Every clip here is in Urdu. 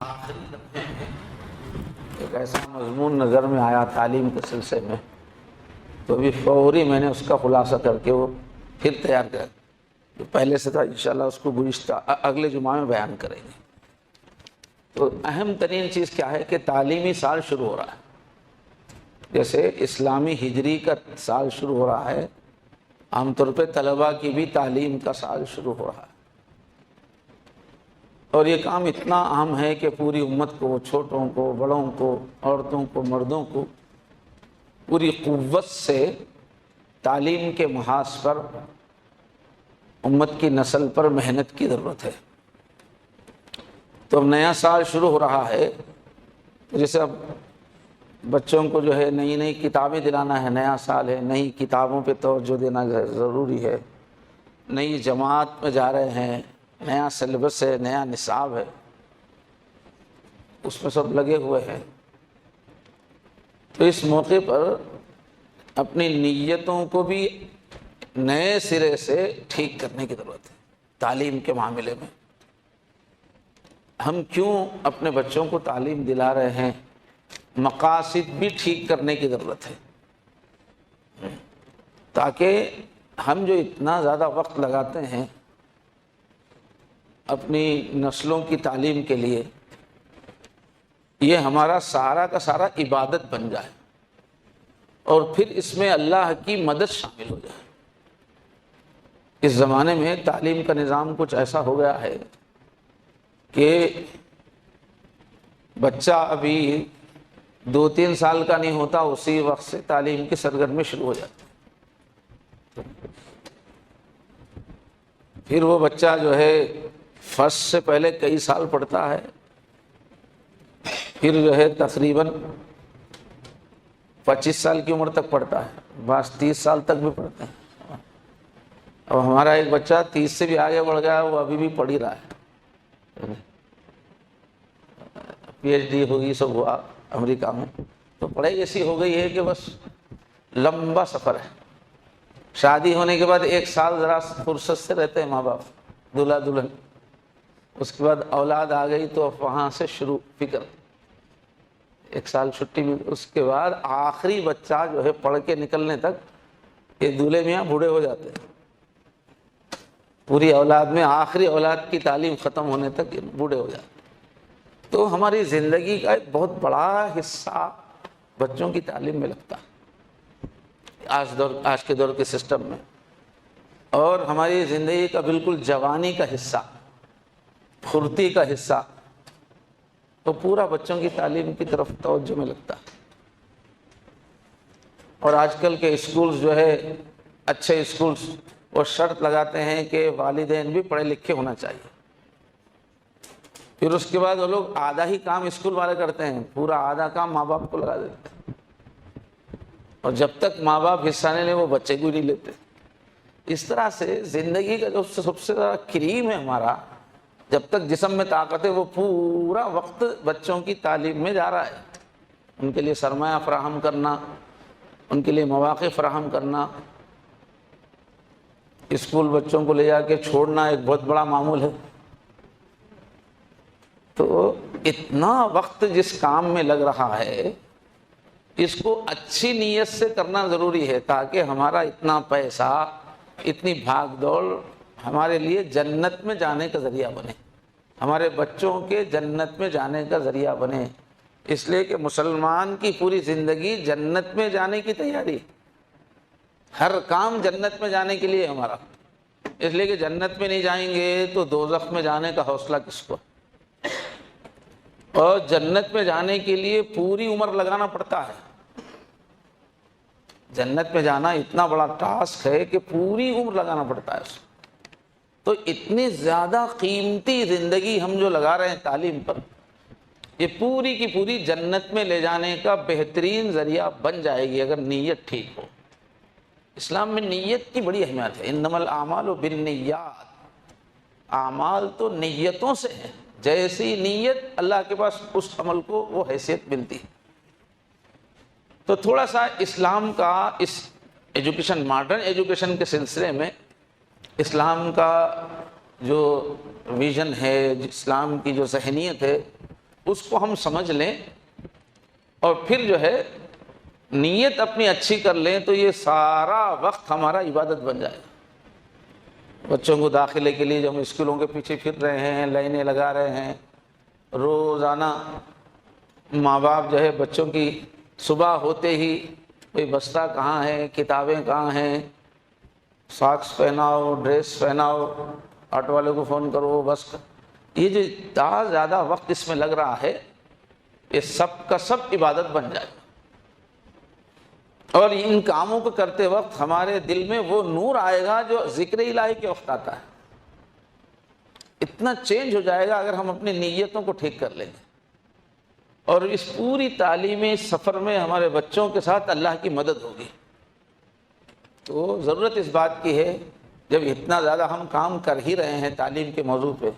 آخری لمحے میں ایک ایسا مضمون نظر میں آیا تعلیم کے سلسلے میں، تو بھی فوری میں نے اس کا خلاصہ کر کے وہ پھر تیار کر، جو پہلے سے تھا انشاءاللہ اس کو گزشتہ اگلے جمعہ میں بیان کریں گے۔ تو اہم ترین چیز کیا ہے کہ تعلیمی سال شروع ہو رہا ہے، جیسے اسلامی ہجری کا سال شروع ہو رہا ہے، عام طور پہ طلباء کی بھی تعلیم کا سال شروع ہو رہا ہے، اور یہ کام اتنا اہم ہے کہ پوری امت کو، چھوٹوں کو، بڑوں کو، عورتوں کو، مردوں کو پوری قوت سے تعلیم کے محاذ پر امت کی نسل پر محنت کی ضرورت ہے۔ تو اب نیا سال شروع ہو رہا ہے، جیسے اب بچوں کو جو ہے نئی نئی کتابیں دلانا ہے، نیا سال ہے، نئی کتابوں پہ توجہ دینا ضروری ہے، نئی جماعت میں جا رہے ہیں، نیا سلیبس ہے، نیا نصاب ہے، اس میں سب لگے ہوئے ہیں۔ تو اس موقع پر اپنی نیتوں کو بھی نئے سرے سے ٹھیک کرنے کی ضرورت ہے۔ تعلیم کے معاملے میں ہم کیوں اپنے بچوں کو تعلیم دلا رہے ہیں، مقاصد بھی ٹھیک کرنے کی ضرورت ہے، تاکہ ہم جو اتنا زیادہ وقت لگاتے ہیں اپنی نسلوں کی تعلیم کے لیے، یہ ہمارا سارا کا سارا عبادت بن جائے، اور پھر اس میں اللہ کی مدد شامل ہو جائے۔ اس زمانے میں تعلیم کا نظام کچھ ایسا ہو گیا ہے کہ بچہ ابھی 2-3 سال کا نہیں ہوتا، اسی وقت سے تعلیم کی سرگرمی شروع ہو جاتی ہے۔ پھر وہ بچہ جو ہے فرسٹ سے پہلے کئی سال پڑھتا ہے، پھر جو ہے تقریباً 25 سال کی عمر تک پڑھتا ہے، بعض 30 سال تک بھی پڑھتے ہیں۔ اب ہمارا ایک بچہ 30 سے بھی آگے بڑھ گیا، وہ ابھی بھی پڑھ ہی رہا ہے، پی ایچ ڈی ہوگی، سب ہوا امریکہ میں، تو پڑھائی ایسی ہو گئی ہے کہ بس لمبا سفر ہے۔ شادی ہونے کے بعد 1 سال ذرا فرصت سے رہتے ہیں ماں باپ، دلہا دلہن، اس کے بعد اولاد آ گئی تو اب وہاں سے شروع فکر، 1 سال چھٹی بھی، اس کے بعد آخری بچہ جو ہے پڑھ کے نکلنے تک یہ دولہے میاں بوڑھے ہو جاتے ہیں، پوری اولاد میں آخری اولاد کی تعلیم ختم ہونے تک یہ بوڑھے ہو جاتے ہیں۔ تو ہماری زندگی کا ایک بہت بڑا حصہ بچوں کی تعلیم میں لگتا ہے آج کے دور کے سسٹم میں، اور ہماری زندگی کا بالکل جوانی کا حصہ، پھرتی کا حصہ تو پورا بچوں کی تعلیم کی طرف توجہ میں لگتا ہے۔ اور آج کل کے اسکولز جو ہے، اچھے اسکولز، وہ شرط لگاتے ہیں کہ والدین بھی پڑھے لکھے ہونا چاہیے، پھر اس کے بعد وہ لوگ آدھا ہی کام اسکول والے کرتے ہیں، پورا آدھا کام ماں باپ کو لگا دیتے ہیں، اور جب تک ماں باپ حصہ نہیں لے وہ بچے کو نہیں لیتے۔ اس طرح سے زندگی کا جو سب سے زیادہ کریم ہے ہمارا، جب تک جسم میں طاقت ہے، وہ پورا وقت بچوں کی تعلیم میں جا رہا ہے، ان کے لیے سرمایہ فراہم کرنا، ان کے لیے مواقع فراہم کرنا۔ اسکول بچوں کو لے جا کے چھوڑنا ایک بہت بڑا معمول ہے، تو اتنا وقت جس کام میں لگ رہا ہے، اس کو اچھی نیت سے کرنا ضروری ہے، تاکہ ہمارا اتنا پیسہ، اتنی بھاگ دوڑ ہمارے لیے جنت میں جانے کا ذریعہ بنے، ہمارے بچوں کے جنت میں جانے کا ذریعہ بنے۔ اس لیے کہ مسلمان کی پوری زندگی جنت میں جانے کی تیاری، ہر کام جنت میں جانے کے لیے ہمارا، اس لیے کہ جنت میں نہیں جائیں گے تو دوزخ میں جانے کا حوصلہ کس کو؟ اور جنت میں جانے کے لیے پوری عمر لگانا پڑتا ہے، جنت میں جانا اتنا بڑا ٹاسک ہے کہ پوری عمر لگانا پڑتا ہے اس کو۔ تو اتنی زیادہ قیمتی زندگی ہم جو لگا رہے ہیں تعلیم پر، یہ پوری کی پوری جنت میں لے جانے کا بہترین ذریعہ بن جائے گی اگر نیت ٹھیک ہو۔ اسلام میں نیت کی بڑی اہمیت ہے، انما الاعمال بالنیات، اعمال تو نیتوں سے ہیں، جیسی نیت اللہ کے پاس اس عمل کو وہ حیثیت ملتی ہے۔ تو تھوڑا سا اسلام کا اس ایجوکیشن، ماڈرن ایجوکیشن کے سلسلے میں اسلام کا جو ویژن ہے، اسلام کی جو ذہنیت ہے، اس کو ہم سمجھ لیں اور پھر جو ہے نیت اپنی اچھی کر لیں تو یہ سارا وقت ہمارا عبادت بن جائے گا۔ بچوں کو داخلے کے لیے جو ہم اسکولوں کے پیچھے پھر رہے ہیں، لائنیں لگا رہے ہیں، روزانہ ماں باپ جو ہے بچوں کی صبح ہوتے ہی بھئی بستہ کہاں ہے، کتابیں کہاں ہیں، ساکس پہناؤ، ڈریس پہناؤ، آٹو والے کو فون کرو، بس یہ جو اتنا زیادہ وقت اس میں لگ رہا ہے، یہ سب کا سب عبادت بن جائے۔ اور ان کاموں کو کرتے وقت ہمارے دل میں وہ نور آئے گا جو ذکر الہی کے وقت آتا ہے۔ اتنا چینج ہو جائے گا اگر ہم اپنی نیتوں کو ٹھیک کر لیں گے۔ اور اس پوری تعلیمی سفر میں ہمارے بچوں کے ساتھ اللہ کی مدد ہوگی۔ تو ضرورت اس بات کی ہے، جب اتنا زیادہ ہم کام کر ہی رہے ہیں تعلیم کے موضوع پہ،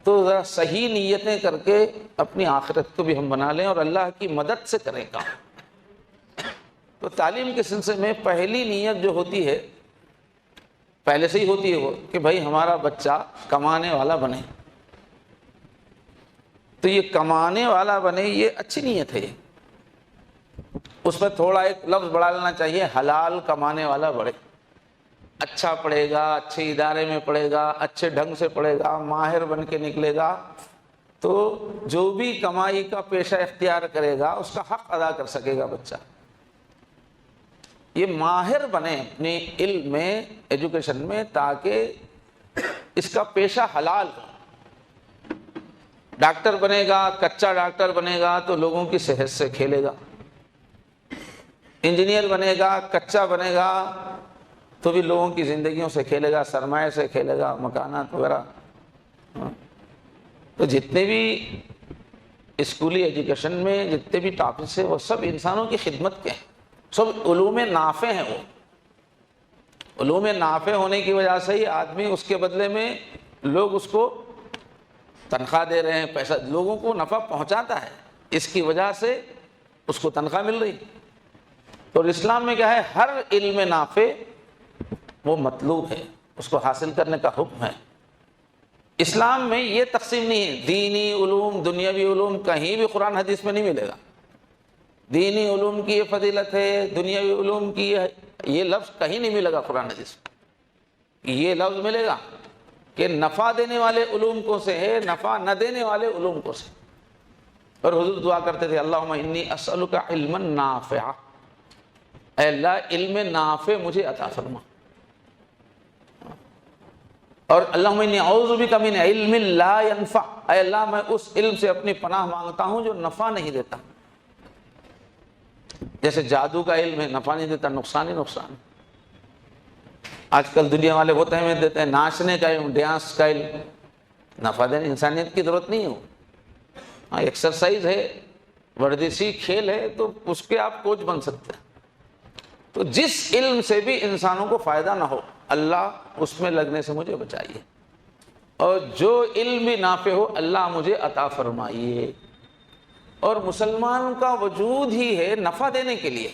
تو ذرا صحیح نیتیں کر کے اپنی آخرت کو بھی ہم بنا لیں اور اللہ کی مدد سے کریں کام۔ تو تعلیم کے سلسلے میں پہلی نیت جو ہوتی ہے، پہلے سے ہی ہوتی ہے وہ کہ بھائی ہمارا بچہ کمانے والا بنے۔ تو یہ کمانے والا بنے، یہ اچھی نیت ہے۔ اس میں تھوڑا ایک لفظ بڑھا لینا چاہیے، حلال کمانے والا بڑھے، اچھا پڑھے گا، اچھے ادارے میں پڑھے گا، اچھے ڈھنگ سے پڑھے گا، ماہر بن کے نکلے گا، تو جو بھی کمائی کا پیشہ اختیار کرے گا اس کا حق ادا کر سکے گا بچہ۔ یہ ماہر بنے اپنے علم میں، ایجوکیشن میں، تاکہ اس کا پیشہ حلال ہو۔ ڈاکٹر بنے گا، کچا ڈاکٹر بنے گا تو لوگوں کی صحت سے کھیلے گا۔ انجینئر بنے گا، کچا بنے گا تو بھی لوگوں کی زندگیوں سے کھیلے گا، سرمایہ سے کھیلے گا، مکانات وغیرہ۔ تو جتنے بھی اسکولی ایجوکیشن میں جتنے بھی ٹاپکس ہیں وہ سب انسانوں کی خدمت کے ہیں، سب علوم نافع ہیں۔ وہ علوم نافع ہونے کی وجہ سے ہی آدمی اس کے بدلے میں لوگ اس کو تنخواہ دے رہے ہیں، پیسہ لوگوں کو نفع پہنچاتا ہے، اس کی وجہ سے اس کو تنخواہ مل رہی۔ اور اسلام میں کیا ہے، ہر علم نافع وہ مطلوب ہے، اس کو حاصل کرنے کا حکم ہے۔ اسلام میں یہ تقسیم نہیں ہے، دینی علوم، دنیاوی علوم، کہیں بھی قرآن حدیث میں نہیں ملے گا۔ دینی علوم کی یہ فضیلت ہے، دنیاوی علوم کی یہ لفظ کہیں نہیں ملے گا قرآن حدیث میں۔ یہ لفظ ملے گا کہ نفع دینے والے علوم کو سے ہے، نفع نہ دینے والے علوم کو سے۔ اور حضور دعا کرتے تھے، اللہم انی اسألک علما نافعا، اے اللہ علم نافع مجھے عطا فرما، اور اللہم انی اعوذ بک من علم لا ينفع، اے اللہ میں اس علم سے اپنی پناہ مانگتا ہوں جو نفع نہیں دیتا۔ جیسے جادو کا علم ہے، نفع نہیں دیتا، نقصان ہی نقصان۔ آج کل دنیا والے وہ اہمیت دیتے ہیں، ناچنے کا علم، ڈانس کا علم، نفع دینے، انسانیت کی ضرورت نہیں ہو۔ ہاں ایکسرسائز ہے، ورزشی کھیل ہے تو اس کے آپ کوچ بن سکتے ہیں۔ تو جس علم سے بھی انسانوں کو فائدہ نہ ہو، اللہ اس میں لگنے سے مجھے بچائیے، اور جو علم بھی نافع ہو اللہ مجھے عطا فرمائیے۔ اور مسلمان کا وجود ہی ہے نفع دینے کے لیے۔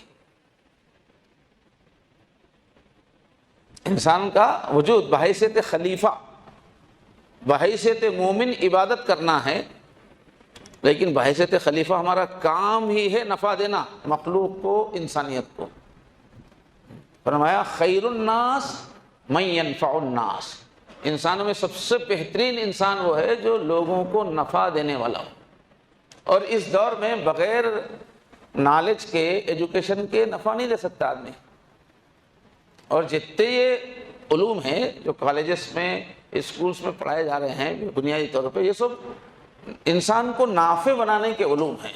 انسان کا وجود بحیثیت خلیفہ، بحیثیت مومن عبادت کرنا ہے، لیکن بحیثیت خلیفہ ہمارا کام ہی ہے نفع دینا مخلوق کو، انسانیت کو۔ فرمایا خیر الناس من ينفع الناس، انسانوں میں سب سے بہترین انسان وہ ہے جو لوگوں کو نفع دینے والا ہو۔ اور اس دور میں بغیر نالج کے، ایجوکیشن کے نفع نہیں دے سکتا آدمی۔ اور جتنے یہ علوم ہیں جو کالجز میں، اسکولز میں پڑھائے جا رہے ہیں بنیادی طور پہ، یہ سب انسان کو نافع بنانے کے علوم ہیں،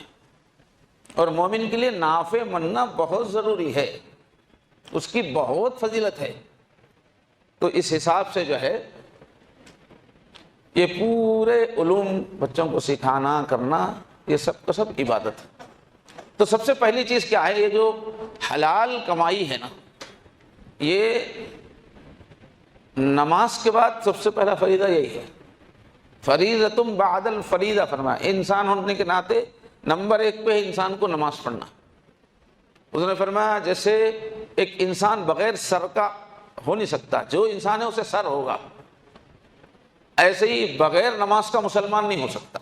اور مومن کے لیے نافع بننا بہت ضروری ہے، اس کی بہت فضیلت ہے۔ تو اس حساب سے جو ہے یہ پورے علوم بچوں کو سکھانا کرنا، یہ سب کا سب عبادت ہے۔ تو سب سے پہلی چیز کیا ہے، یہ جو حلال کمائی ہے نا، یہ نماز کے بعد سب سے پہلا فریضہ یہی ہے۔ فریضۃ بعد الفریضہ فرمایا، انسان ہونے کے ناطے نمبر 1 پہ انسان کو نماز پڑھنا۔ اس نے فرمایا جیسے ایک انسان بغیر سر کا ہو نہیں سکتا، جو انسان ہے اسے سر ہوگا، ایسے ہی بغیر نماز کا مسلمان نہیں ہو سکتا۔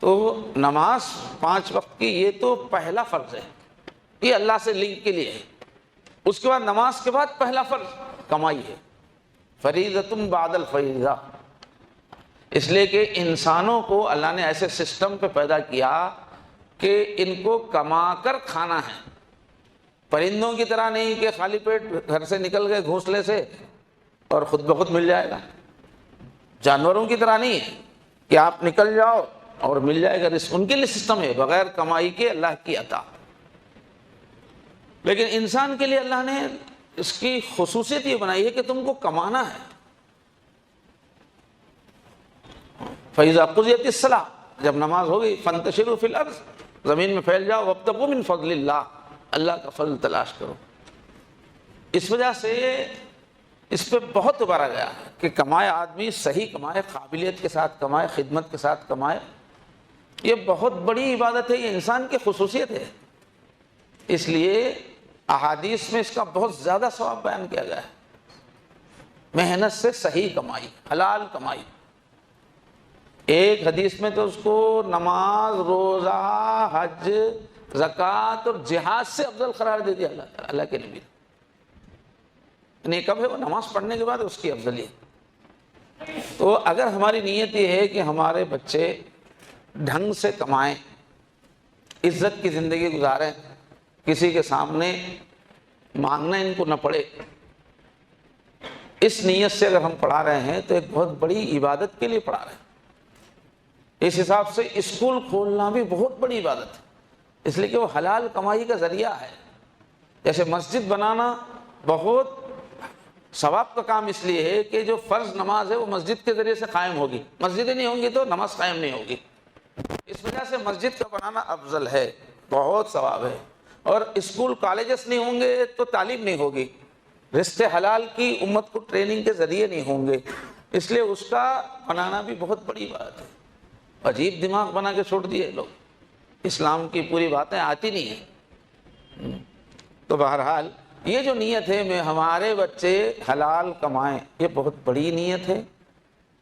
تو نماز 5 وقت کی یہ تو پہلا فرض ہے، یہ اللہ سے لنک کے لیے ہے۔ اس کے بعد نماز کے بعد پہلا فرض کمائی ہے، فریضۃ بعد الفریضہ، اس لیے کہ انسانوں کو اللہ نے ایسے سسٹم پہ پیدا کیا کہ ان کو کما کر کھانا ہے، پرندوں کی طرح نہیں کہ خالی پیٹ گھر سے نکل گئے گھونسلے سے اور خود بخود مل جائے گا، جانوروں کی طرح نہیں ہے کہ آپ نکل جاؤ اور مل جائے گا رزق، ان کے لیے سسٹم ہے بغیر کمائی کے اللہ کی عطا۔ لیکن انسان کے لیے اللہ نے اس کی خصوصیت یہ بنائی ہے کہ تم کو کمانا ہے۔ فَإِذَا قُضِيَتِ الصَّلَاةُ، جب نماز ہو گئی، فَانْتَشِرُوا فِي الْأَرْضِ، زمین میں پھیل جاؤ، وَابْتَغُوا مِنْ فَضْلِ اللَّهِ، اللہ کا فضل تلاش کرو۔ اس وجہ سے اس پہ بہت ابھارا گیا ہے کہ کمائے آدمی صحیح کمائے، قابلیت کے ساتھ کمائے، خدمت کے ساتھ کمائے، یہ بہت بڑی عبادت ہے، یہ انسان کی خصوصیت ہے۔ اس لیے احادیث میں اس کا بہت زیادہ ثواب بیان کیا گیا ہے، محنت سے صحیح کمائی، حلال کمائی۔ ایک حدیث میں تو اس کو نماز، روزہ، حج، زکوٰۃ اور جہاد سے افضل قرار دے دیا اللہ تعالیٰ، اللہ کے نبی نے۔ کب ہے وہ نماز پڑھنے کے بعد اس کی افضلیت۔ تو اگر ہماری نیت یہ ہے کہ ہمارے بچے ڈھنگ سے کمائیں، عزت کی زندگی گزاریں، کسی کے سامنے مانگنا ان کو نہ پڑے، اس نیت سے اگر ہم پڑھا رہے ہیں تو ایک بہت بڑی عبادت کے لیے پڑھا رہے ہیں۔ اس حساب سے اسکول کھولنا بھی بہت بڑی عبادت ہے، اس لیے کہ وہ حلال کمائی کا ذریعہ ہے۔ جیسے مسجد بنانا بہت ثواب کا کام اس لیے ہے کہ جو فرض نماز ہے وہ مسجد کے ذریعے سے قائم ہوگی، مسجدیں نہیں ہوں گی تو نماز قائم نہیں ہوگی، اس وجہ سے مسجد کا بنانا افضل ہے، بہت ثواب ہے۔ اور اسکول کالجز نہیں ہوں گے تو تعلیم نہیں ہوگی، رزق حلال کی امت کو ٹریننگ کے ذریعے نہیں ہوں گے، اس لیے اس کا بنانا بھی بہت بڑی بات ہے۔ عجیب دماغ بنا کے چھوڑ دیے لوگ، اسلام کی پوری باتیں آتی نہیں ہیں۔ تو بہرحال یہ جو نیت ہے میں ہمارے بچے حلال کمائیں، یہ بہت بڑی نیت ہے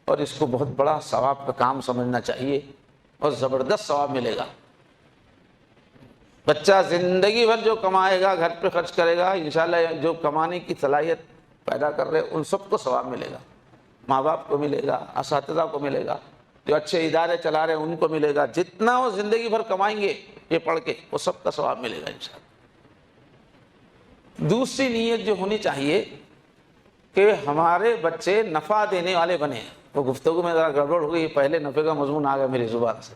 اور اس کو بہت بڑا ثواب کا کام سمجھنا چاہیے اور زبردست ثواب ملے گا۔ بچہ زندگی بھر جو کمائے گا، گھر پہ خرچ کرے گا، انشاءاللہ جو کمانے کی صلاحیت پیدا کر رہے ان سب کو ثواب ملے گا، ماں باپ کو ملے گا، اساتذہ کو ملے گا، جو اچھے ادارے چلا رہے ہیں ان کو ملے گا، جتنا وہ زندگی بھر کمائیں گے یہ پڑھ کے وہ سب کا ثواب ملے گا انشاءاللہ۔ دوسری نیت جو ہونی چاہیے کہ ہمارے بچے نفع دینے والے بنے، وہ گفتگو میں ذرا گڑبڑ ہو گئی، پہلے نفع کا مضمون آ گیا میری زبان سے۔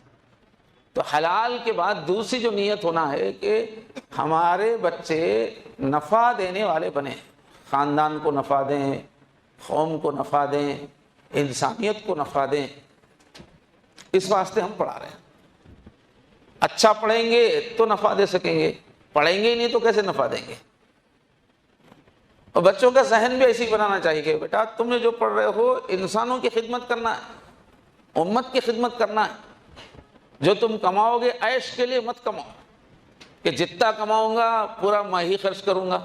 تو حلال کے بعد دوسری جو نیت ہونا ہے کہ ہمارے بچے نفع دینے والے بنے، خاندان کو نفع دیں، قوم کو نفع دیں، انسانیت کو نفع دیں، اس واسطے ہم پڑھا رہے ہیں۔ اچھا پڑھیں گے تو نفع دے سکیں گے، پڑھیں گے ہی نہیں تو کیسے نفع دیں گے؟ اور بچوں کا ذہن بھی ایسی بنانا چاہیے کہ بیٹا تم نے جو پڑھ رہے ہو انسانوں کی خدمت کرنا ہے، امت کی خدمت کرنا ہے، جو تم کماؤ گے عیش کے لیے مت کماؤ کہ جتنا کماؤں گا پورا میں ہی خرچ کروں گا۔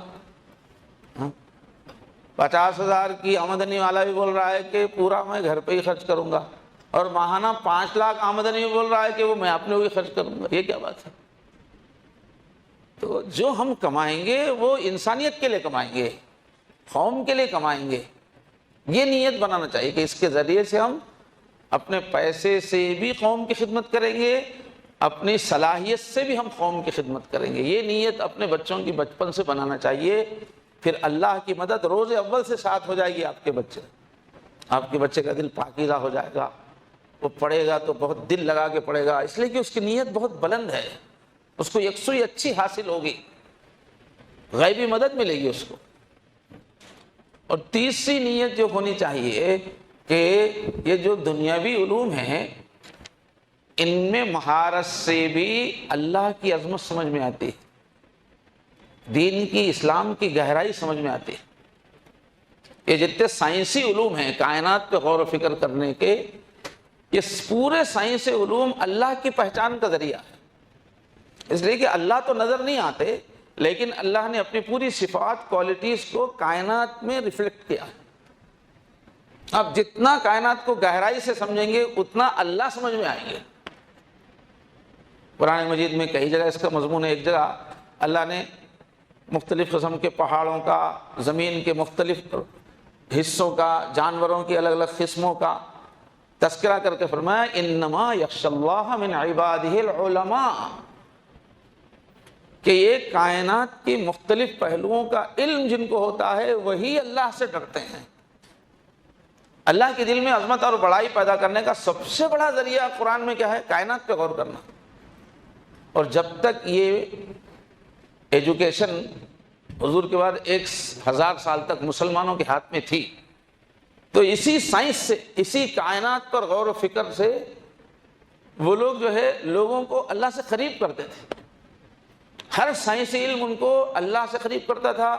50,000 کی آمدنی والا بھی بول رہا ہے کہ پورا میں گھر پہ ہی خرچ کروں گا، اور ماہانہ 5 لاکھ آمدنی بھی بول رہا ہے کہ وہ میں اپنے ہوئی خرچ کروں گا۔ یہ کیا بات ہے؟ تو جو ہم کمائیں گے وہ انسانیت کے لیے کمائیں گے، قوم کے لیے کمائیں گے، یہ نیت بنانا چاہیے کہ اس کے ذریعے سے ہم اپنے پیسے سے بھی قوم کی خدمت کریں گے، اپنی صلاحیت سے بھی ہم قوم کی خدمت کریں گے۔ یہ نیت اپنے بچوں کی بچپن سے بنانا چاہیے، پھر اللہ کی مدد روز اول سے ساتھ ہو جائے گی آپ کے بچے، آپ کے بچے کا دل پاکیزہ ہو جائے گا، وہ پڑھے گا تو بہت دل لگا کے پڑھے گا، اس لیے کہ اس کی نیت بہت بلند ہے، اس کو یکسوئی اچھی حاصل ہوگی، غیبی مدد ملے گی اس کو۔ اور تیسری نیت جو ہونی چاہیے کہ یہ جو دنیاوی علوم ہیں ان میں مہارت سے بھی اللہ کی عظمت سمجھ میں آتی ہے، دین کی، اسلام کی گہرائی سمجھ میں آتی ہے۔ یہ جتنے سائنسی علوم ہیں کائنات پہ غور و فکر کرنے کے، یہ پورے سائنسی علوم اللہ کی پہچان کا ذریعہ ہے، اس لیے کہ اللہ تو نظر نہیں آتے لیکن اللہ نے اپنی پوری صفات، کوالٹیز کو کائنات میں ریفلیکٹ کیا۔ اب جتنا کائنات کو گہرائی سے سمجھیں گے اتنا اللہ سمجھ میں آئیں گے۔ قرآن مجید میں کئی جگہ اس کا مضمون ہے. ایک جگہ اللہ نے مختلف قسم کے پہاڑوں کا، زمین کے مختلف حصوں کا، جانوروں کی الگ الگ قسموں کا تذکرہ کر کے فرمایا انما یخشی اللہ من عبادہ العلماء، کہ یہ کائنات کی مختلف پہلوؤں کا علم جن کو ہوتا ہے وہی اللہ سے ڈرتے ہیں. اللہ کے دل میں عظمت اور بڑائی پیدا کرنے کا سب سے بڑا ذریعہ قرآن میں کیا ہے؟ کائنات پہ غور کرنا. اور جب تک یہ ایجوکیشن حضور کے بعد 1000 سال تک مسلمانوں کے ہاتھ میں تھی، تو اسی سائنس سے، اسی کائنات پر غور و فکر سے وہ لوگ جو ہے لوگوں کو اللہ سے قریب کرتے تھے. ہر سائنسی علم ان کو اللہ سے قریب کرتا تھا،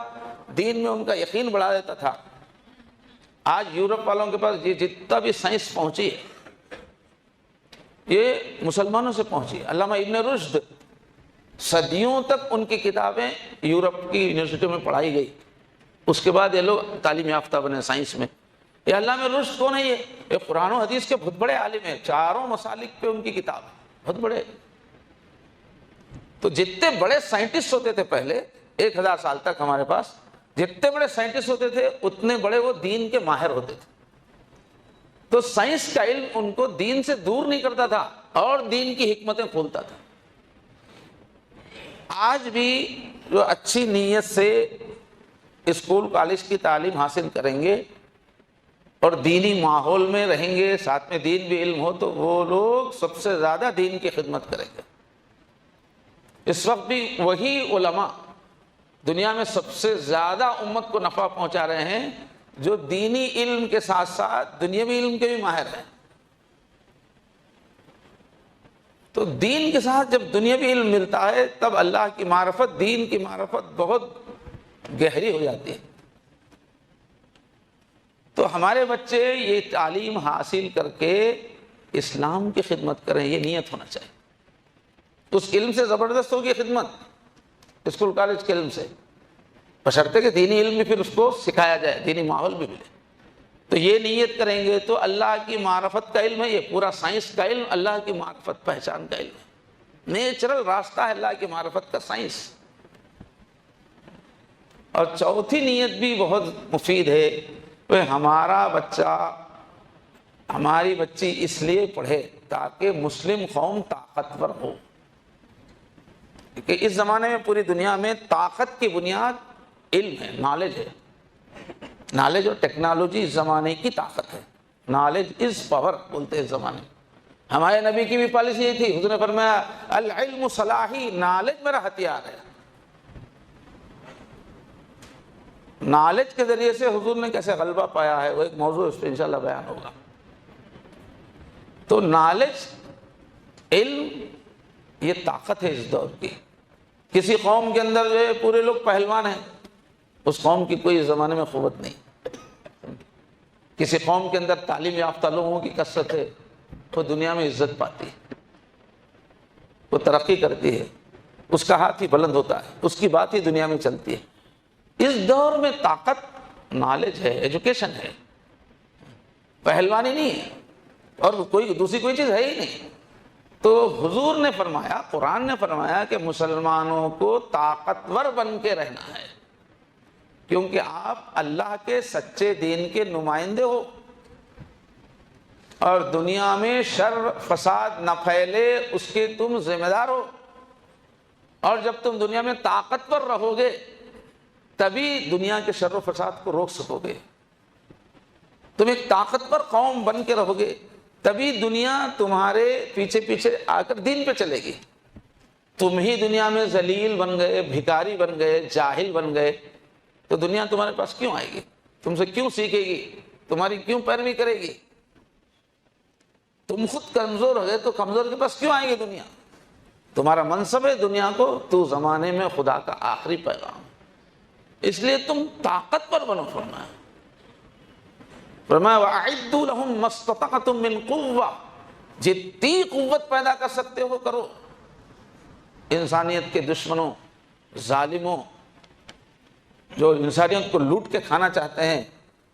دین میں ان کا یقین بڑھا دیتا تھا. آج یورپ والوں کے پاس یہ جتنا بھی سائنس پہنچی ہے یہ مسلمانوں سے پہنچی. علامہ ابن رشد، صدیوں تک ان کی کتابیں یورپ کی یونیورسٹیوں میں پڑھائی گئی، اس کے بعد یہ لوگ تعلیم یافتہ بنے سائنس میں. یہ علامہ رشد کون ہے؟ یہ قرآن و حدیث کے بہت بڑے عالم ہیں، چاروں مسالک پہ ان کی کتاب بہت بڑے. تو جتنے بڑے سائنٹسٹ ہوتے تھے پہلے 1000 سال تک ہمارے پاس، جتنے بڑے سائنٹسٹ ہوتے تھے اتنے بڑے وہ دین کے ماہر ہوتے تھے. تو سائنس کا علم ان کو دین سے دور نہیں کرتا تھا اور دین کی حکمتیں کھولتا تھا. آج بھی جو اچھی نیت سے اسکول کالج کی تعلیم حاصل کریں گے اور دینی ماحول میں رہیں گے، ساتھ میں دین بھی علم ہو، تو وہ لوگ سب سے زیادہ دین کی خدمت کریں گے. اس وقت بھی وہی علماء دنیا میں سب سے زیادہ امت کو نفع پہنچا رہے ہیں جو دینی علم کے ساتھ ساتھ دنیاوی علم کے بھی ماہر ہیں. تو دین کے ساتھ جب دنیاوی علم ملتا ہے تب اللہ کی معرفت، دین کی معرفت بہت گہری ہو جاتی ہے. تو ہمارے بچے یہ تعلیم حاصل کر کے اسلام کی خدمت کریں، یہ نیت ہونا چاہیے. اس علم سے زبردست ہوگی خدمت، اسکول کالج کے علم سے، بشرطے کہ دینی علم بھی پھر اس کو سکھایا جائے، دینی ماحول بھی ملے. تو یہ نیت کریں گے تو اللہ کی معرفت کا علم ہے. یہ پورا سائنس کا علم اللہ کی معرفت پہچان کا علم ہے، نیچرل راستہ ہے اللہ کی معرفت کا سائنس. اور چوتھی نیت بھی بہت مفید ہے کہ ہمارا بچہ، ہماری بچی اس لیے پڑھے تاکہ مسلم قوم طاقتور ہو. کہ اس زمانے میں پوری دنیا میں طاقت کی بنیاد علم ہے، نالج ہے. نالج اور ٹیکنالوجی اس زمانے کی طاقت ہے. نالج از پاور بولتے ہیں اس زمانے میں. ہمارے نبی کی بھی پالیسی یہ تھی، حضور نے فرمایا العلم صلاحی، نالج میرا ہتھیار ہے. نالج کے ذریعے سے حضور نے کیسے غلبہ پایا ہے وہ ایک موضوع اس پہ انشاءاللہ بیان ہوگا. تو نالج، علم، یہ طاقت ہے اس دور کی. کسی قوم کے اندر جو ہے پورے لوگ پہلوان ہیں، اس قوم کی کوئی اس زمانے میں قوت نہیں. کسی قوم کے اندر تعلیم یافتہ لوگوں کی کثرت ہے، وہ دنیا میں عزت پاتی ہے، وہ ترقی کرتی ہے، اس کا ہاتھ ہی بلند ہوتا ہے، اس کی بات ہی دنیا میں چلتی ہے. اس دور میں طاقت نالج ہے، ایجوکیشن ہے، پہلوانی نہیں ہے اور کوئی دوسری کوئی چیز ہے ہی نہیں. تو حضور نے فرمایا، قرآن نے فرمایا کہ مسلمانوں کو طاقتور بن کے رہنا ہے، کیونکہ آپ اللہ کے سچے دین کے نمائندے ہو اور دنیا میں شر فساد نہ پھیلے اس کے تم ذمہ دار ہو. اور جب تم دنیا میں طاقتور رہو گے تبھی دنیا کے شر و فساد کو روک سکو گے. تم ایک طاقتور قوم بن کے رہو گے تبھی دنیا تمہارے پیچھے پیچھے آ کر دین پہ چلے گی. تم ہی دنیا میں ذلیل بن گئے، بھکاری بن گئے، جاہل بن گئے تو دنیا تمہارے پاس کیوں آئے گی؟ تم سے کیوں سیکھے گی؟ تمہاری کیوں پیروی کرے گی؟ تم خود کمزور ہو گئے تو کمزور کے پاس کیوں آئے گی دنیا؟ تمہارا منصب ہے دنیا کو تو زمانے میں خدا کا آخری پیغام، اس لیے تم طاقتور بنو. فرمایا وَأَعِدُّوا لَهُم مَّا اسْتَطَعْتُم مِّن قُوَّةٍ، جتنی قوت پیدا کر سکتے ہو کرو. انسانیت کے دشمنوں، ظالموں، جو انسانیت کو لوٹ کے کھانا چاہتے ہیں،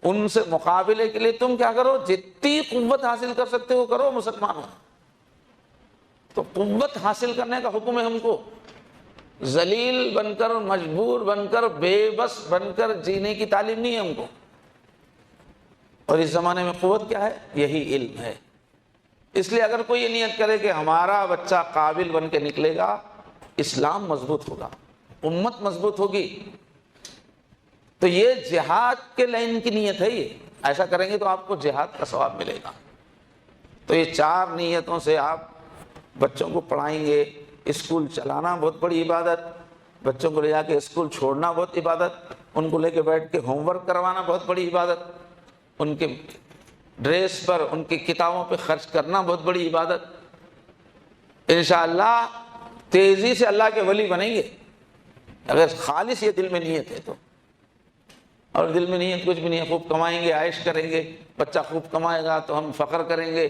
ان سے مقابلے کے لیے تم کیا کرو؟ جتنی قوت حاصل کر سکتے ہو کرو مسلمانوں. تو قوت حاصل کرنے کا حکم ہے ہم کو، ذلیل بن کر، مجبور بن کر، بے بس بن کر جینے کی تعلیم نہیں ہے ہم کو۔ اور اس زمانے میں قوت کیا ہے؟ یہی علم ہے۔ اس لیے اگر کوئی یہ نیت کرے کہ ہمارا بچہ قابل بن کے نکلے گا، اسلام مضبوط ہوگا، امت مضبوط ہوگی، تو یہ جہاد کے لائن کی نیت ہے۔ یہ ایسا کریں گے تو آپ کو جہاد کا ثواب ملے گا۔ تو یہ 4 نیتوں سے آپ بچوں کو پڑھائیں گے۔ اسکول چلانا بہت بڑی عبادت، بچوں کو لے جا کے اسکول چھوڑنا بہت عبادت، ان کو لے کے بیٹھ کے ہوم ورک کروانا بہت بڑی عبادت، ان کے ڈریس پر، ان کی کتابوں پہ خرچ کرنا بہت بڑی عبادت۔ انشاءاللہ تیزی سے اللہ کے ولی بنیں گے اگر خالص یہ دل میں نیت ہے تو۔ اور دل میں نیت کچھ بھی نہیں ہے، خوب کمائیں گے، عائش کریں گے، بچہ خوب کمائے گا تو ہم فخر کریں گے،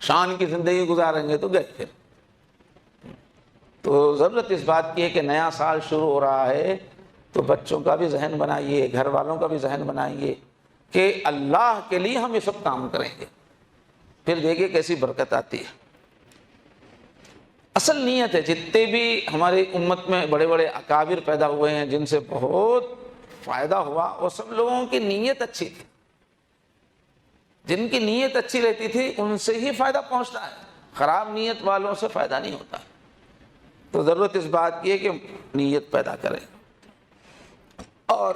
شان کی زندگی گزاریں گے، تو گئے پھر۔ تو ضرورت اس بات کی ہے کہ نیا سال شروع ہو رہا ہے تو بچوں کا بھی ذہن بنائیے، گھر والوں کا بھی ذہن بنائیے کہ اللہ کے لیے ہم یہ سب کام کریں گے، پھر دیکھیے کیسی برکت آتی ہے۔ اصل نیت ہے، جتنے بھی ہماری امت میں بڑے بڑے اکابر پیدا ہوئے ہیں جن سے بہت فائدہ ہوا، وہ سب لوگوں کی نیت اچھی تھی۔ جن کی نیت اچھی رہتی تھی ان سے ہی فائدہ پہنچتا ہے، خراب نیت والوں سے فائدہ نہیں ہوتا۔ تو ضرورت اس بات کی ہے کہ نیت پیدا کریں۔ اور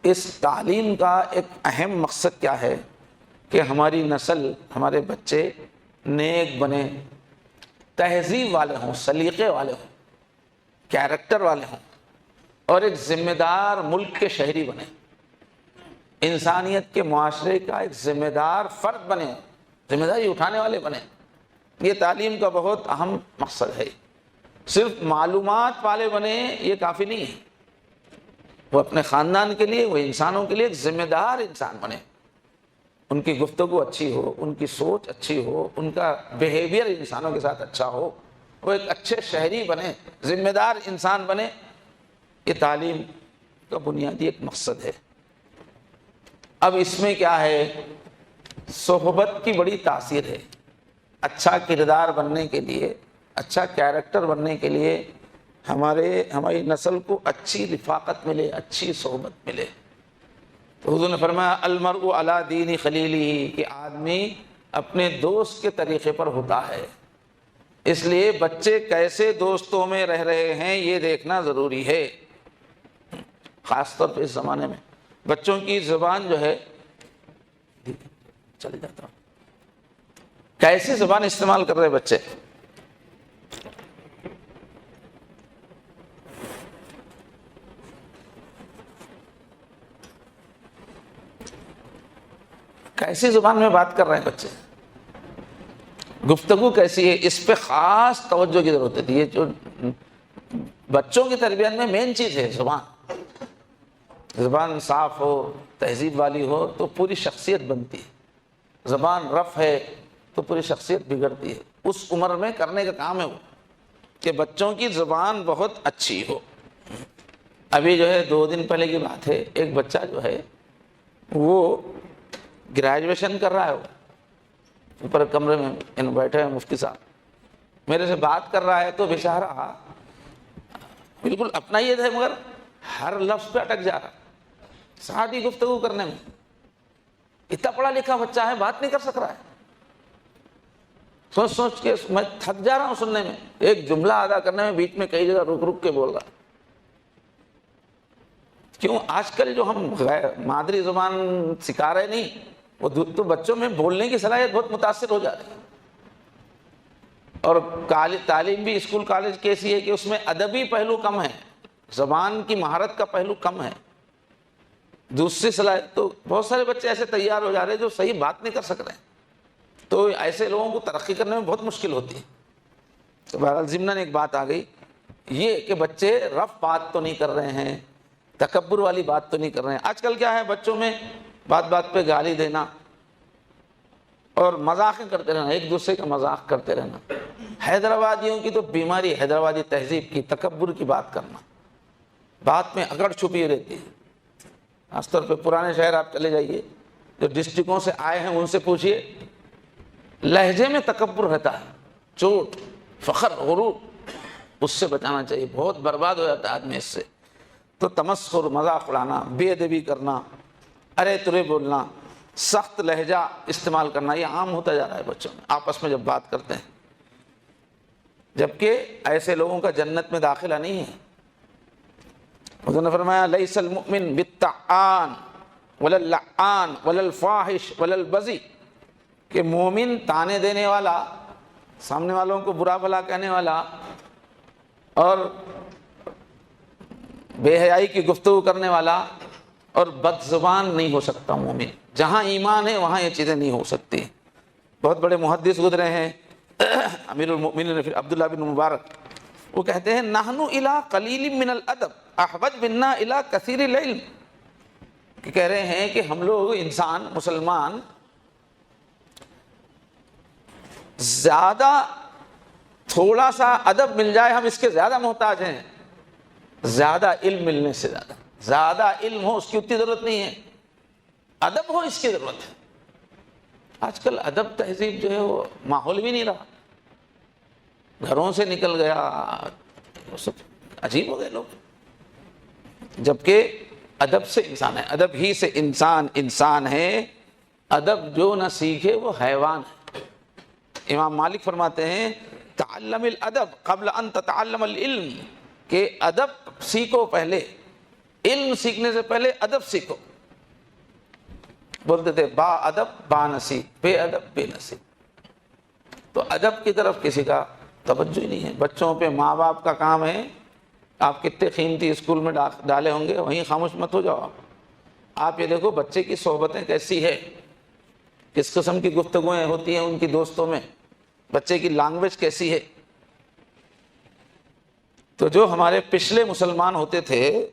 اس تعلیم کا ایک اہم مقصد کیا ہے کہ ہماری نسل، ہمارے بچے نیک بنے، تہذیب والے ہوں، سلیقے والے ہوں، کیریکٹر والے ہوں، اور ایک ذمہ دار ملک کے شہری بنے، انسانیت کے معاشرے کا ایک ذمہ دار فرد بنے، ذمہ داری اٹھانے والے بنے۔ یہ تعلیم کا بہت اہم مقصد ہے۔ صرف معلومات والے بنے یہ کافی نہیں ہے، وہ اپنے خاندان کے لیے، وہ انسانوں کے لیے ایک ذمہ دار انسان بنے، ان کی گفتگو اچھی ہو، ان کی سوچ اچھی ہو، ان کا بیہیویئر انسانوں کے ساتھ اچھا ہو، وہ ایک اچھے شہری بنے، ذمہ دار انسان بنے۔ یہ تعلیم کا بنیادی ایک مقصد ہے۔ اب اس میں کیا ہے، صحبت کی بڑی تاثیر ہے۔ اچھا کردار بننے کے لیے، اچھا کیریکٹر بننے کے لیے ہماری نسل کو اچھی رفاقت ملے، اچھی صحبت ملے۔ تو حضور نے فرمایا المرء علی دین خلیلہ، کہ آدمی اپنے دوست کے طریقے پر ہوتا ہے۔ اس لیے بچے کیسے دوستوں میں رہ رہے ہیں یہ دیکھنا ضروری ہے، خاص طور پہ اس زمانے میں۔ بچوں کی زبان جو ہے، چلے جاتا ہوں، کیسی زبان استعمال کر رہے بچے؟ کیسی زبان میں بات کر رہے ہیں بچے؟ گفتگو کیسی ہے؟ اس پہ خاص توجہ کی ضرورت ہے۔ یہ جو بچوں کی تربیت میں مین چیز ہے زبان۔ زبان صاف ہو، تہذیب والی ہو تو پوری شخصیت بنتی ہے۔ زبان رف ہے تو پوری شخصیت بگڑتی ہے۔ اس عمر میں کرنے کا کام ہے وہ کہ بچوں کی زبان بہت اچھی ہو۔ ابھی جو ہے 2 دن پہلے کی بات ہے، ایک بچہ جو ہے وہ گریجویشن کر رہا ہے، وہ اوپر کمرے میں بیٹھے ہیں مفتی صاحب، میرے سے بات کر رہا ہے تو بیچارہ بالکل اپنا یہ ہے مگر ہر لفظ پہ اٹک جا رہا ہے سادی گفتگو کرنے میں۔ اتنا پڑھا لکھا بچہ ہے، بات نہیں کر سک رہا ہے، سوچ سوچ کے میں تھک جا رہا ہوں سننے میں، ایک جملہ ادا کرنے میں بیچ میں کئی جگہ رک رک کے بول رہا۔ کیوں؟ آج کل جو ہم مادری زبان سکھا رہے نہیں، وہ تو بچوں میں بولنے کی صلاحیت بہت متاثر ہو جا رہی ہے۔ اور تعلیم بھی اسکول کالج کیسی ہے کہ اس میں ادبی پہلو کم ہے، زبان کی مہارت کا پہلو کم ہے۔ دوسری صلاحیت تو بہت سارے بچے ایسے تیار ہو جا رہے ہیں جو صحیح بات نہیں کر سک رہے ہیں، تو ایسے لوگوں کو ترقی کرنے میں بہت مشکل ہوتی ہے۔ تو بہرحال ضمناً ایک بات آ گئی، یہ کہ بچے رف بات تو نہیں کر رہے ہیں، تکبر والی بات تو نہیں کر رہے ہیں۔ آج کل کیا ہے، بچوں میں بات بات پہ گالی دینا اور مذاق کرتے رہنا، ایک دوسرے کا مذاق کرتے رہنا۔ حیدرآبادیوں کی تو بیماری، حیدرآبادی تہذیب کی، تکبر کی بات کرنا، بات میں اکڑ چھپی رہتی ہے۔ خاص طور پہ پرانے شہر آپ چلے جائیے، جو ڈسٹرکوں سے آئے ہیں ان سے پوچھئے، لہجے میں تکبر رہتا ہے، چوٹ، فخر، غرور، اس سے بچانا چاہیے، بہت برباد ہو جاتا ہے آدمی اس سے۔ تو تمسخر، مذاق اڑانا، بے ادبی کرنا، ارے ترے بولنا، سخت لہجہ استعمال کرنا، یہ عام ہوتا جا رہا ہے بچوں میں آپس میں جب بات کرتے ہیں، جبکہ ایسے لوگوں کا جنت میں داخلہ نہیں ہے۔ حضور نے فرمایا لیس المؤمن بالطعان ولا اللعان ولا الفاحش ولا البذی، کہ مومن تانے دینے والا، سامنے والوں کو برا بھلا کہنے والا اور بے حیائی کی گفتگو کرنے والا اور بد زبان نہیں ہو سکتا مومن۔ جہاں ایمان ہے وہاں یہ چیزیں نہیں ہو سکتی۔ بہت بڑے محدث گزرے ہیں امیر المؤمنین پھر عبداللہ بن مبارک، وہ کہتے ہیں نحن الی قلیل من الادب احوج منا الی کثیر العلم، کہ کہہ رہے ہیں کہ ہم لوگ انسان مسلمان زیادہ، تھوڑا سا ادب مل جائے ہم اس کے زیادہ محتاج ہیں، زیادہ علم ملنے سے زیادہ، زیادہ علم ہو اس کی اتنی ضرورت نہیں ہے، ادب ہو اس کی ضرورت ہے۔ آج کل ادب تہذیب جو ہے وہ ماحول بھی نہیں رہا، گھروں سے نکل گیا، سب عجیب ہو گئے لوگ، جبکہ ادب سے انسان ہے، ادب ہی سے انسان ہے، ادب جو نہ سیکھے وہ حیوان ہے۔ امام مالک فرماتے ہیں تعلم الادب قبل ان تتعلم العلم، کہ ادب سیکھو پہلے، علم سیکھنے سے پہلے ادب سیکھو۔ بولتے تھے با ادب با نصیب، بے ادب بے نصیب۔ تو ادب کی طرف کسی کا توجہ ہی نہیں ہے۔ بچوں پہ ماں باپ کا کام ہے، آپ کتنے قیمتی اسکول میں ڈالے ہوں گے، وہیں خاموش مت ہو جاؤ۔ آپ یہ دیکھو بچے کی صحبتیں کیسی ہے، کس قسم کی گفتگویں ہوتی ہیں ان کی دوستوں میں، بچے کی لینگویج کیسی ہے۔ تو جو ہمارے پچھلے مسلمان ہوتے تھے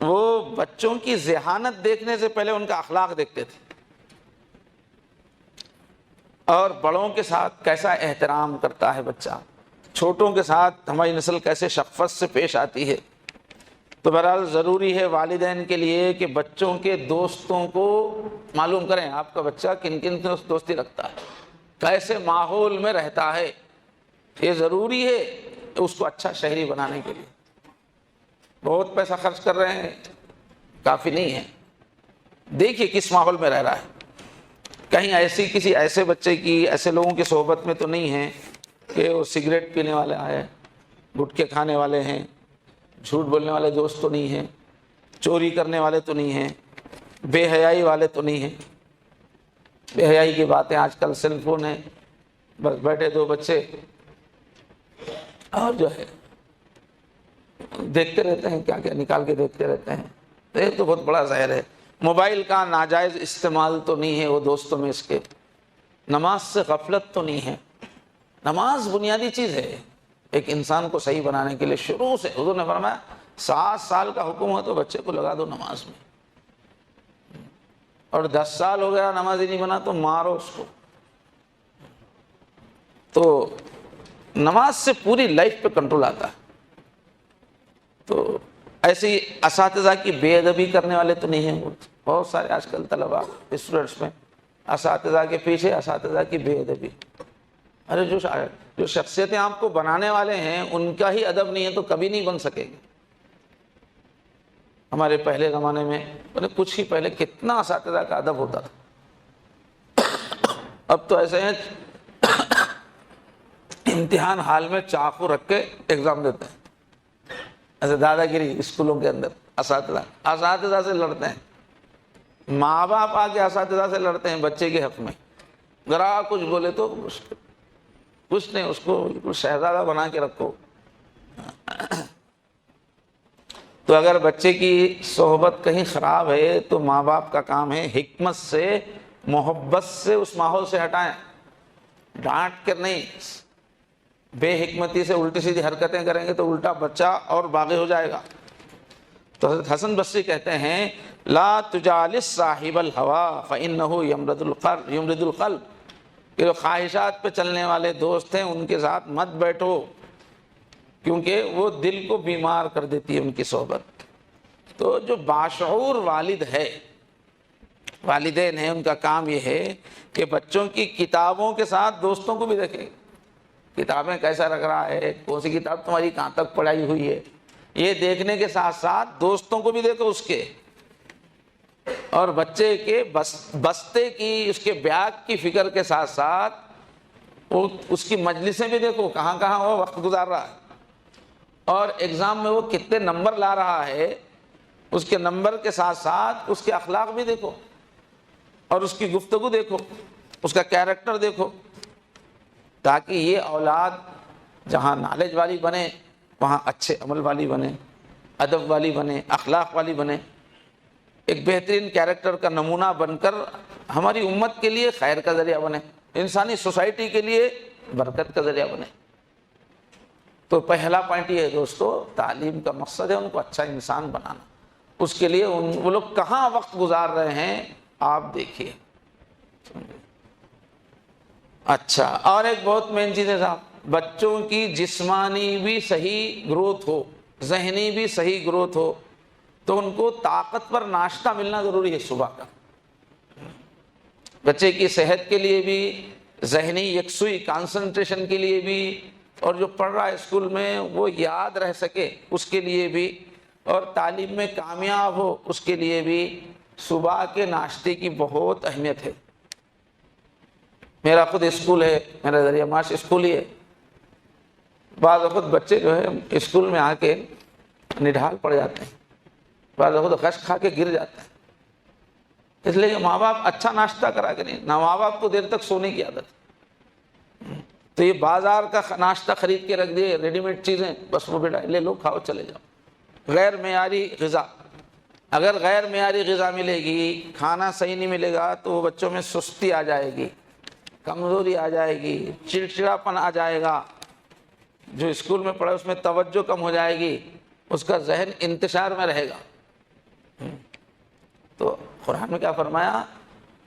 وہ بچوں کی ذہانت دیکھنے سے پہلے ان کا اخلاق دیکھتے تھے، اور بڑوں کے ساتھ کیسا احترام کرتا ہے بچہ، چھوٹوں کے ساتھ ہماری نسل کیسے شفقت سے پیش آتی ہے۔ تو بہرحال ضروری ہے والدین کے لیے کہ بچوں کے دوستوں کو معلوم کریں، آپ کا بچہ کن کن سے دوستی رکھتا ہے، کیسے ماحول میں رہتا ہے۔ یہ ضروری ہے اس کو اچھا شہری بنانے کے لیے۔ بہت پیسہ خرچ کر رہے ہیں، کافی نہیں ہے، دیکھیے کس ماحول میں رہ رہا ہے، کہیں کسی ایسے بچے کی، ایسے لوگوں کی صحبت میں تو نہیں ہے کہ وہ سگریٹ پینے والے آئے، گٹکے کھانے والے ہیں، جھوٹ بولنے والے دوست تو نہیں ہیں، چوری کرنے والے تو نہیں ہیں، بے حیائی والے تو نہیں ہیں۔ بے حیائی کی باتیں آج کل سیل فون ہے، بس بیٹھے دو بچے اور جو ہے دیکھتے رہتے ہیں، کیا کیا نکال کے دیکھتے رہتے ہیں۔ تو یہ تو بہت بڑا زہر ہے۔ موبائل کا ناجائز استعمال تو نہیں ہے وہ دوستوں میں اس کے، نماز سے غفلت تو نہیں ہے۔ نماز بنیادی چیز ہے ایک انسان کو صحیح بنانے کے لیے، شروع سے حضور نے فرمایا 7 سال کا حکم ہو تو بچے کو لگا دو نماز میں، اور 10 سال ہو گیا نماز ہی نہیں بنا تو مارو اس کو۔ تو نماز سے پوری لائف پہ کنٹرول آتا ہے۔ تو ایسے ہی اساتذہ کی بے ادبی کرنے والے تو نہیں ہیں، بہت سارے آج کل طلباء اسٹوڈنٹس میں اساتذہ کے پیچھے اساتذہ کی بے ادبی۔ ارے جو شخصیتیں آپ کو بنانے والے ہیں ان کا ہی ادب نہیں ہے تو کبھی نہیں بن سکے گے۔ ہمارے پہلے زمانے میں کچھ ہی پہلے کتنا اساتذہ کا ادب ہوتا تھا، اب تو ایسے ہیں امتحان حال میں چاقو رکھ کے ایگزام دیتے ہیں، ایسے دادا گیری اسکولوں کے اندر اساتذہ سے لڑتے ہیں، ماں باپ آ کے اساتذہ سے لڑتے ہیں بچے کے حق میں، ذرا کچھ بولے تو کچھ نہیں، اس کو بالکل شہزادہ بنا کے رکھو۔ تو اگر بچے کی صحبت کہیں خراب ہے تو ماں باپ کا کام ہے حکمت سے، محبت سے اس ماحول سے ہٹائیں، ڈانٹ کر نہیں۔ بے حکمتی سے الٹی سیدھی حرکتیں کریں گے تو الٹا بچہ اور باغی ہو جائے گا۔ تو حضرت حسن بصری کہتے ہیں لا تجالس صاحب الہوى فإنه یمرض القلب، کہ جو خواہشات پہ چلنے والے دوست ہیں ان کے ساتھ مت بیٹھو، کیونکہ وہ دل کو بیمار کر دیتی ہے ان کی صحبت۔ تو جو باشعور والد ہے والدین ہیں ان کا کام یہ ہے کہ بچوں کی کتابوں کے ساتھ دوستوں کو بھی دیکھیں، کتابیں کیسا رکھ رہا ہے، کون سی کتاب تمہاری کہاں تک پڑھائی ہوئی ہے، یہ دیکھنے کے ساتھ ساتھ دوستوں کو بھی دیکھو اس کے، اور بچے کے بستے کی، اس کے بیاگ کی فکر کے ساتھ ساتھ وہ اس کی مجلسیں بھی دیکھو، کہاں کہاں وہ وقت گزار رہا ہے، اور ایگزام میں وہ کتنے نمبر لا رہا ہے، اس کے نمبر کے ساتھ ساتھ اس کے اخلاق بھی دیکھو، اور اس کی گفتگو دیکھو، اس کا کیریکٹر دیکھو، تاکہ یہ اولاد جہاں نالج والی بنے وہاں اچھے عمل والی بنے، ادب والی بنے، اخلاق والی بنے، ایک بہترین کیریکٹر کا نمونہ بن کر ہماری امت کے لیے خیر کا ذریعہ بنے، انسانی سوسائٹی کے لیے برکت کا ذریعہ بنے۔ تو پہلا پوائنٹ یہ ہے دوستو، تعلیم کا مقصد ہے ان کو اچھا انسان بنانا، اس کے لیے وہ لوگ کہاں وقت گزار رہے ہیں آپ دیکھیے۔ اچھا، اور ایک بہت مین چیز ہے صاحب، بچوں کی جسمانی بھی صحیح گروتھ ہو، ذہنی بھی صحیح گروتھ ہو، تو ان کو طاقت پر ناشتہ ملنا ضروری ہے صبح کا۔ بچے کی صحت کے لیے بھی، ذہنی یکسوئی کانسنٹریشن کے لیے بھی، اور جو پڑھ رہا ہے اسکول میں وہ یاد رہ سکے اس کے لیے بھی، اور تعلیم میں کامیاب ہو اس کے لیے بھی صبح کے ناشتے کی بہت اہمیت ہے۔ میرا خود اسکول ہے، میرا ذریعہ معاش اسکول ہی ہے۔ بعض وقت بچے جو ہے اسکول میں آ کے نڈھال پڑ جاتے ہیں، بعض وقت غش کھا کے گر جاتے ہیں، اس لیے کہ ماں باپ اچھا ناشتہ کرا کے نہیں، نہ ماں باپ کو دیر تک سونے کی عادت، تو یہ بازار کا ناشتہ خرید کے رکھ دیے، ریڈی میڈ چیزیں، بس وہ بیٹا لے لو کھاؤ چلے جاؤ۔ غیر معیاری غذا، اگر غیر معیاری غذا ملے گی، کھانا صحیح نہیں ملے گا تو بچوں میں سستی آ جائے گی، کمزوری آ جائے گی، چڑچڑاپن آ جائے گا، جو اسکول میں پڑھا اس میں توجہ کم ہو جائے گی، اس کا ذہن انتشار میں رہے گا۔ تو قرآن میں کیا فرمایا؟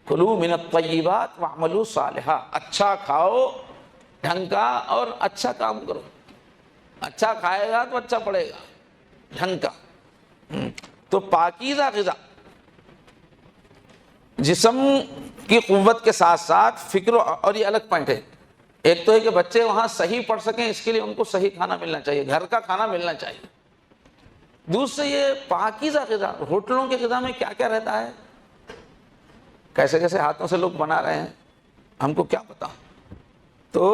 کلوا من الطیبات واعملوا صالحا، اچھا کھاؤ ڈھنگ کا اور اچھا کام کرو، اچھا کھائے گا تو اچھا پڑھے گا ڈھنگ کا۔ تو پاکیزہ غذا جسم کی قوت کے ساتھ ساتھ فکر، اور یہ الگ پوائنٹ ہے، ایک تو ہے کہ بچے وہاں صحیح پڑھ سکیں، اس کے لیے ان کو صحیح کھانا ملنا چاہیے، گھر کا کھانا ملنا چاہیے۔ دوسرے یہ پاکیزہ غذا، ہوٹلوں کے غذا میں کیا کیا رہتا ہے، کیسے کیسے ہاتھوں سے لوگ بنا رہے ہیں، ہم کو کیا پتا۔ تو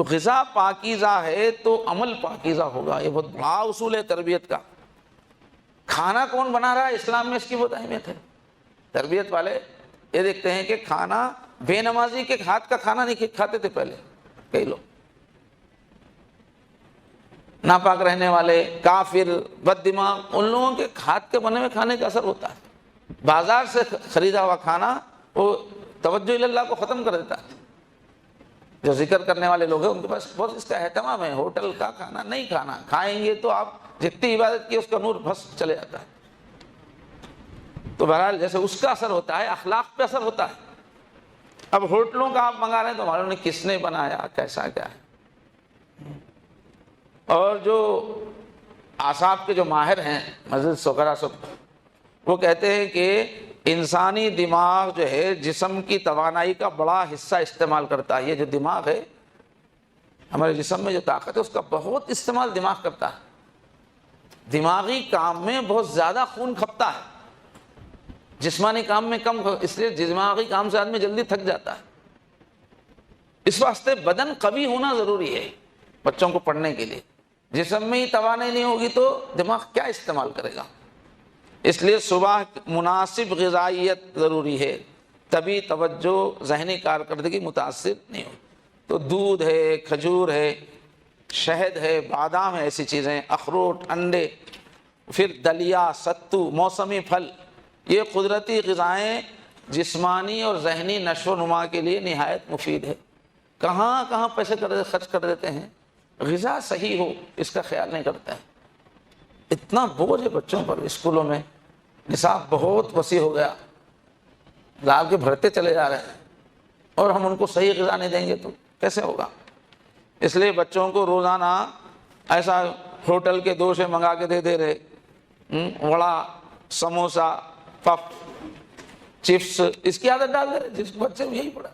غذا پاکیزہ ہے تو عمل پاکیزہ ہوگا، یہ بہت بڑا اصول ہے تربیت کا۔ کھانا کون بنا رہا ہے، اسلام میں اس کی بہت اہمیت ہے۔ تربیت والے یہ دیکھتے ہیں کہ کھانا، بے نمازی کے ہاتھ کا کھانا نہیں کھاتے تھے پہلے کئی لوگ، ناپاک رہنے والے، کافر، بد دماغ، ان لوگوں کے ہاتھ کے بنے ہوئے کھانے کا اثر ہوتا ہے۔ بازار سے خریدا ہوا کھانا وہ توجہ اللہ کو ختم کر دیتا ہے۔ جو ذکر کرنے والے لوگ ہیں ان کے پاس بہت اس کا اہتمام ہے، ہوٹل کا کھانا نہیں کھانا، کھائیں گے تو آپ جتنی عبادت کی اس کا نور بھس چلے جاتا ہے۔ تو بہرحال جیسے اس کا اثر ہوتا ہے، اخلاق پہ اثر ہوتا ہے۔ اب ہوٹلوں کا آپ منگا رہے ہیں تو معلوم نہیں کس نے بنایا، کیسا کیا ہے۔ اور جو اعصاب کے جو ماہر ہیں مزید سکرا سب، وہ کہتے ہیں کہ انسانی دماغ جو ہے جسم کی توانائی کا بڑا حصہ استعمال کرتا ہے۔ یہ جو دماغ ہے ہمارے جسم میں جو طاقت ہے اس کا بہت استعمال دماغ کرتا ہے، دماغی کام میں بہت زیادہ خون کھپتا ہے، جسمانی کام میں کم، اس لیے دماغی کام سے آدمی جلدی تھک جاتا ہے۔ اس واسطے بدن قوی ہونا ضروری ہے بچوں کو پڑھنے کے لیے۔ جسم میں ہی توانائی نہیں ہوگی تو دماغ کیا استعمال کرے گا؟ اس لیے صبح مناسب غذائیت ضروری ہے، تبھی توجہ، ذہنی کارکردگی متاثر نہیں ہوگی۔ تو دودھ ہے، کھجور ہے، شہد ہے، بادام ہے، ایسی چیزیں، اخروٹ، انڈے، پھر دلیا، ستو، موسمی پھل، یہ قدرتی غذائیں جسمانی اور ذہنی نشو و نما کے لیے نہایت مفید ہے۔ کہاں کہاں پیسے خرچ کر دیتے ہیں، غذا صحیح ہو اس کا خیال نہیں کرتے ہیں۔ اتنا بوجھ ہے بچوں پر اسکولوں میں، نصاب بہت وسیع ہو گیا، لاگ کے بھرتے چلے جا رہے ہیں، اور ہم ان کو صحیح غذا نہیں دیں گے تو کیسے ہوگا؟ اس لیے بچوں کو روزانہ ایسا ہوٹل کے دوشے منگا کے دے رہے، وڑا، سموسا، پف، چپس، اس کی عادت ڈال دے رہے، جس بچے میں یہی پڑا،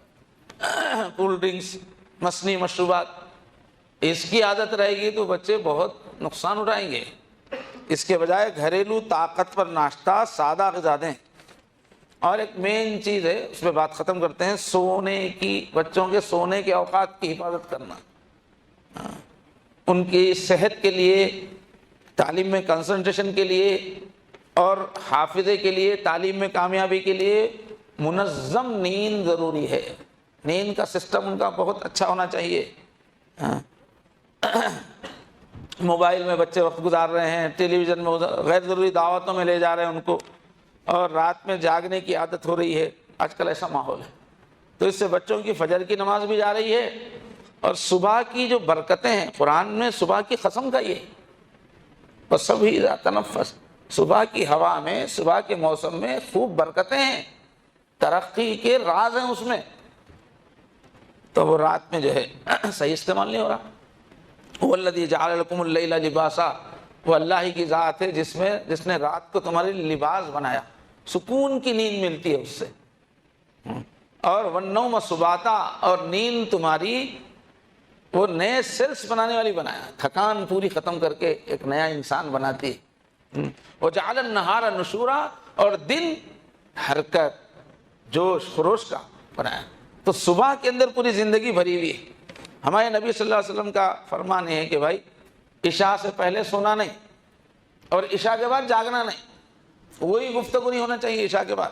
کولڈ ڈرنکس، مصنوعی مشروبات، اس کی عادت رہے گی تو بچے بہت نقصان اٹھائیں گے۔ اس کے بجائے گھریلو طاقتور ناشتہ، سادہ غذا دیں۔ اور ایک مین چیز ہے، اس پہ بات ختم کرتے ہیں، سونے کی، بچوں کے سونے کے اوقات کی حفاظت کرنا، ان کی صحت کے لیے، تعلیم میں کنسنٹریشن کے لیے اور حافظے کے لیے، تعلیم میں کامیابی کے لیے منظم نیند ضروری ہے۔ نیند کا سسٹم ان کا بہت اچھا ہونا چاہیے۔ موبائل میں بچے وقت گزار رہے ہیں، ٹیلی ویژن میں غیر ضروری دعوتوں میں لے جا رہے ہیں ان کو، اور رات میں جاگنے کی عادت ہو رہی ہے، آج کل ایسا ماحول ہے۔ تو اس سے بچوں کی فجر کی نماز بھی جا رہی ہے، اور صبح کی جو برکتیں ہیں، قرآن میں صبح کی قسم کا یہ، وَالصُّبْحِ إِذَا تَنَفَّسَ، صبح کی ہوا میں، صبح کے موسم میں خوب برکتیں ہیں، ترقی کے راز ہیں اس میں، تو وہ رات میں جو ہے صحیح استعمال نہیں ہو رہا۔ هُوَ الَّذِي جَعَلَ لَكُمُ اللَّيْلَ لِبَاسًا، وہ اللہ ہی کی ذات ہے جس نے رات کو تمہارے لیے لباس بنایا، سکون کی نیند ملتی ہے اس سے، اور وَالنَّوْمَ سُبَاتًا، اور نیند تمہاری وہ نئے سیلس بنانے والی بنایا، تھکان پوری ختم کر کے ایک نیا انسان بناتی ہے۔ وَجَعَلَ النَّهَارَ نُشُورًا، اور دن حرکت، جوش خروش کا بنایا۔ تو صبح کے اندر پوری زندگی بھری ہوئی ہے۔ ہمارے نبی صلی اللہ علیہ وسلم کا فرمان ہے کہ بھائی عشاء سے پہلے سونا نہیں، اور عشاء کے بعد جاگنا نہیں، وہی گفتگو نہیں ہونا چاہیے عشاء کے بعد۔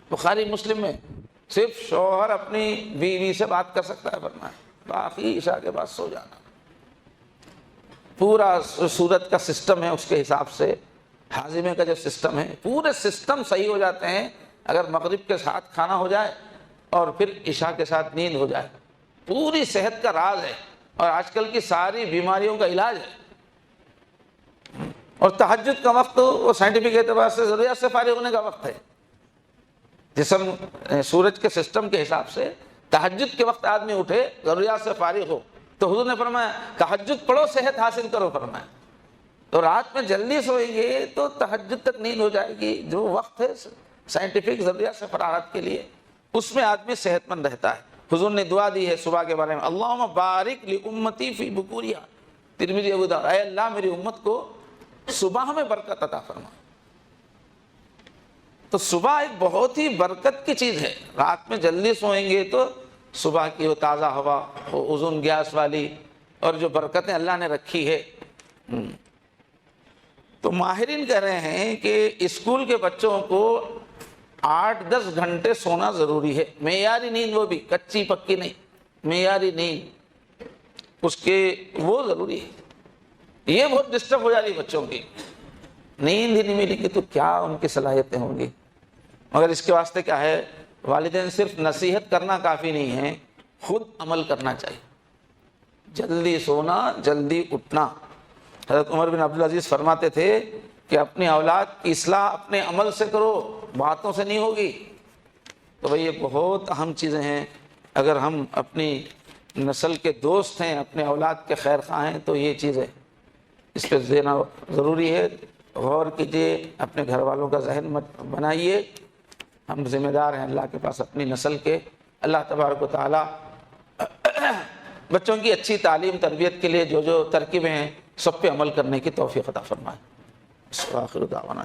بخاری مسلم میں صرف شوہر اپنی بیوی سے بات کر سکتا ہے فرمایا، باقی عشاء کے بعد سو جانا۔ پورا سورت کا سسٹم ہے، اس کے حساب سے ہاضمے کا جو سسٹم ہے، پورے سسٹم صحیح ہو جاتے ہیں اگر مغرب کے ساتھ کھانا ہو جائے اور پھر عشاء کے ساتھ نیند ہو جائے۔ پوری صحت کا راز ہے، اور آج کل کی ساری بیماریوں کا علاج ہے۔ اور تہجد کا وقت وہ سائنٹیفک اعتبار سے ضروریات سے فارغ ہونے کا وقت ہے۔ جسم سورج کے سسٹم کے حساب سے تہجد کے وقت آدمی اٹھے، ضروریات سے فارغ ہو، تو حضور نے فرمایا تہجد پڑھو، صحت حاصل کرو فرمایا۔ تو رات میں جلدی سوئیں گے تو تہجد تک نیند ہو جائے گی، جو وقت ہے سائنٹیفک ضروریات سے فراغت کے لیے، اس میں آدمی صحت مند رہتا ہے۔ حضور نے دعا دی ہے صبح کے بارے میں، اللہم بارک لامتی فی بکورہا، ترمذی ابو داؤد، اے اللہ میری امت کو صبح میں برکت عطا فرما۔ تو صبح ایک بہت ہی برکت کی چیز ہے، رات میں جلدی سوئیں گے تو صبح کی وہ تازہ ہوا، وہ اوزون گیس والی، اور جو برکتیں اللہ نے رکھی ہے۔ تو ماہرین کہہ رہے ہیں کہ اسکول کے بچوں کو 8-10 گھنٹے سونا ضروری ہے، معیاری نیند، وہ بھی کچی پکی نہیں، معیاری نیند اس کے وہ ضروری ہے۔ یہ بہت ڈسٹرب ہو جاتی ہے بچوں کی، نیند ہی نہیں ملے گی تو کیا ان کی صلاحیتیں ہوں گی۔ مگر اس کے واسطے کیا ہے، والدین صرف نصیحت کرنا کافی نہیں ہے، خود عمل کرنا چاہیے۔ جلدی سونا، جلدی اٹھنا۔ حضرت عمر بن عبدالعزیز فرماتے تھے کہ اپنی اولاد کی اصلاح اپنے عمل سے کرو، باتوں سے نہیں ہوگی۔ تو بھئی یہ بہت اہم چیزیں ہیں، اگر ہم اپنی نسل کے دوست ہیں، اپنے اولاد کے خیر خواہ ہیں، تو یہ چیزیں اس پہ دینا ضروری ہے۔ غور کیجئے، اپنے گھر والوں کا ذہن مت بنائیے، ہم ذمہ دار ہیں اللہ کے پاس اپنی نسل کے۔ اللہ تبارک و تعالی بچوں کی اچھی تعلیم تربیت کے لیے جو جو ترکیبیں ہیں سب پہ عمل کرنے کی توفیق عطا فرمائے۔ آخر دعوانا